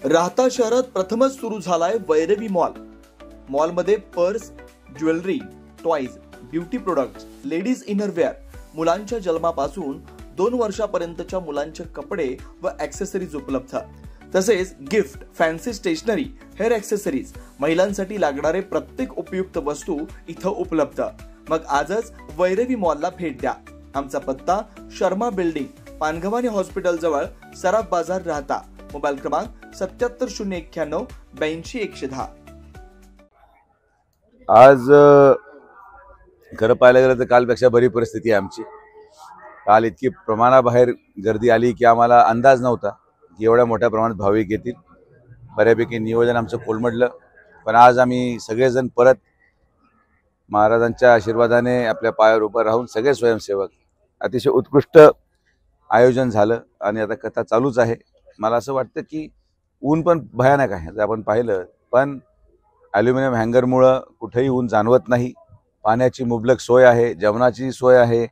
राहता शहरात प्रथमच सुरू झालाय वैरवी मॉल. मॉलमध्ये purse, jewellery, toys, beauty products, ladies innerwear, मुलांच्या जन्मापासून 2 वर्षापर्यंतच्या मुलांचे कपडे व ॲक्सेसरीज उपलब्ध. तसेच gift, fancy stationery, hair accessories, महिलांसाठी लागणारे प्रत्येक उपयुक्त वस्तू इथं उपलब्ध. मग आजच वैरवी मॉलला भेट द्या. आमचा पत्ता शर्मा बिल्डिंग, पानगव्हाणी हॉस्पिटल जवळ, सराफ बाजार, राहता. मोबाईल क्रमांक 77091 82 110. आज खरं पाहायला गेलं तर कालपेक्षा बरी परिस्थिती आहे आमची. काल इतकी प्रमाणाबाहेर गर्दी आली की आम्हाला अंदाज नव्हता की एवढ्या मोठ्या प्रमाणात भाविक येतील. बऱ्यापैकी नियोजन आमचं कोलमडलं, पण आज आम्ही सगळेजण परत महाराजांच्या आशीर्वादाने आपल्या पायावर उभं राहून सगळे स्वयंसेवक अतिशय उत्कृष्ट आयोजन झालं आणि आता कथा चालूच आहे. मला असं वाटतं की ऊन पण भयानक आहे जर आपण पाहिलं, पण ॲल्युमिनियम हँगरमुळं कुठेही ऊन जाणवत नाही. पाण्याची मुबलक सोय आहे, जेवणाची सोय आहे,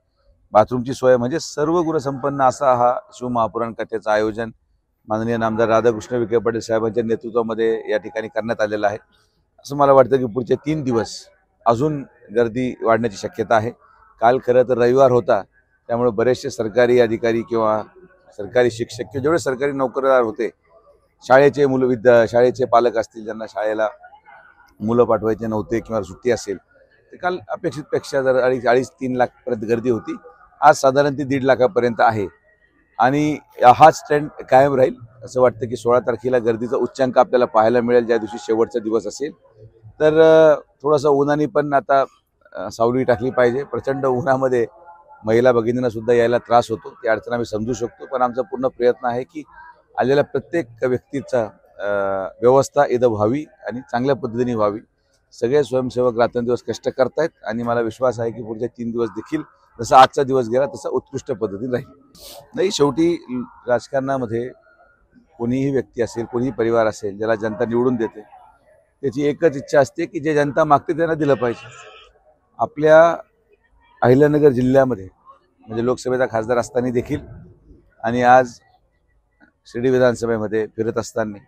बाथरूमची सोय, म्हणजे सर्व गुणसंपन्न असा हा शिवमहापुराण कथेचं आयोजन माननीय नामदार राधाकृष्ण विखे पाटील साहेबांच्या नेतृत्वामध्ये या ठिकाणी करण्यात आलेलं आहे. असं मला वाटतं की पुढचे 3 दिवस अजून गर्दी वाढण्याची शक्यता आहे. काल खरं तर रविवार होता, त्यामुळे बरेचसे सरकारी अधिकारी किंवा सरकारी शिक्षक किंवा जेवढे सरकारी नोकरदार होते, शाळेचे शाळेचे पालक असतील ज्यांना शाळेला मुलं पाठवायचे नव्हते किंवा सुट्टी असेल, ते काल अपेक्षितपेक्षा जर 2.5-3 लाखपर्यंत गर्दी होती. आज साधारण ती 1.5 लाखापर्यंत आहे आणि हाच ट्रेंड कायम राहील. असं वाटतं की 16 तारखेला गर्दीचा उच्चांक आपल्याला पाहायला मिळेल, ज्या दिवशी शेवटचा दिवस असेल. तर थोडंसं उन्हाने पण आता सावली टाकली पाहिजे. प्रचंड उन्हामध्ये महिला भगिनींना सुद्धा यायला त्रास होतो, ती अडचण आम्ही समजू शकतो, पण आमचा पूर्ण प्रयत्न आहे की आलेल्या प्रत्येक व्यक्तीचा व्यवस्था इथं व्हावी आणि चांगल्या पद्धतीने व्हावी. सगळे स्वयंसेवक रात्रंदिवस कष्ट करतायत आणि मला विश्वास आहे की पुढचे 3 दिवस देखील जसा आजचा दिवस गेला तसा उत्कृष्ट पद्धतीने राहील. नाही, शेवटी राजकारणामध्ये कोणीही व्यक्ती असेल, कोणीही परिवार असेल, ज्याला जनता निवडून देते, त्याची एकच इच्छा असते की जे जनता मागते त्यांना दिलं पाहिजे. आपल्या अहिल्यानगर जिल्ह्यामध्ये म्हणजे लोकसभेचा खासदार असताना देखील आणि आज शिर्डी विधानसभेमध्ये फिरत असताना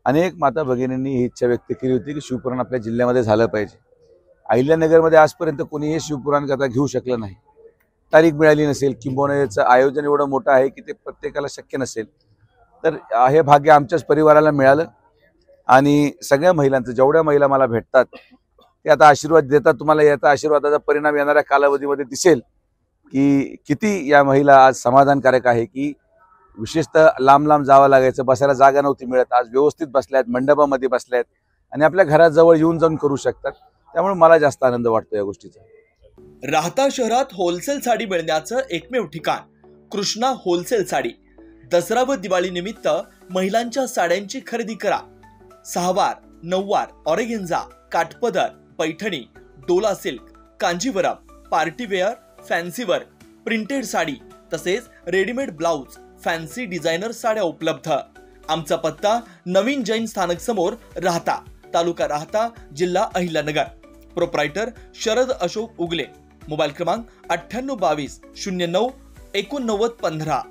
अनेक माता भगिनींनी ही इच्छा व्यक्त केली होती की शिवपुराण आपल्या जिल्ह्यामध्ये झालं पाहिजे. अहिल्यानगरमध्ये आजपर्यंत कोणीही शिवपुराण कथा घेऊ शकलं नाही, तारीख मिळाली नसेल, किंबहुना याचं आयोजन एवढं मोठं आहे की ते प्रत्येकाला शक्य नसेल. तर हे भाग्य आमच्याच परिवाराला मिळालं आणि सगळ्या महिलांचं, जेवढ्या महिला मला भेटतात ते आता आशीर्वाद देतात. तुम्हाला याचा आशीर्वादाचा परिणाम येणाऱ्या कालावधीमध्ये दिसेल की किती या महिला आज समाधानकारक आहे की विशेषतः लांब लांब जावं लागायचं, बसायला जागा नव्हती मिळत, आज व्यवस्थित बसल्यात, मंडपामध्ये बसल्यात आणि आपल्या घराजवळ येऊन जाऊन करू शकतात. त्यामुळे मला जास्त आनंद वाटतो या गोष्टीचा. राहता शहरात होलसेल साडी मिळण्याचं एकमेव ठिकाण कृष्णा होलसेल साडी. दसरा व दिवाळी निमित्त महिलांच्या साड्यांची खरेदी करा. 6 वार, 9 वार, ऑरेगेन्झा, काठपदर, Paithani, Dola silk, Kanjeevaram, partywear, fancy work, printed sari तसेच रेडीमेड ब्लाउज, फॅन्सी डिझायनर साड्या उपलब्ध. आमचा पत्ता नवीन जैन स्थानक समोर, राहता, तालुका राहता, जिल्हा अहिल्यानगर. प्रोप्रायटर शरद अशोक उगले. मोबाईल क्रमांक 9822 09 89 15.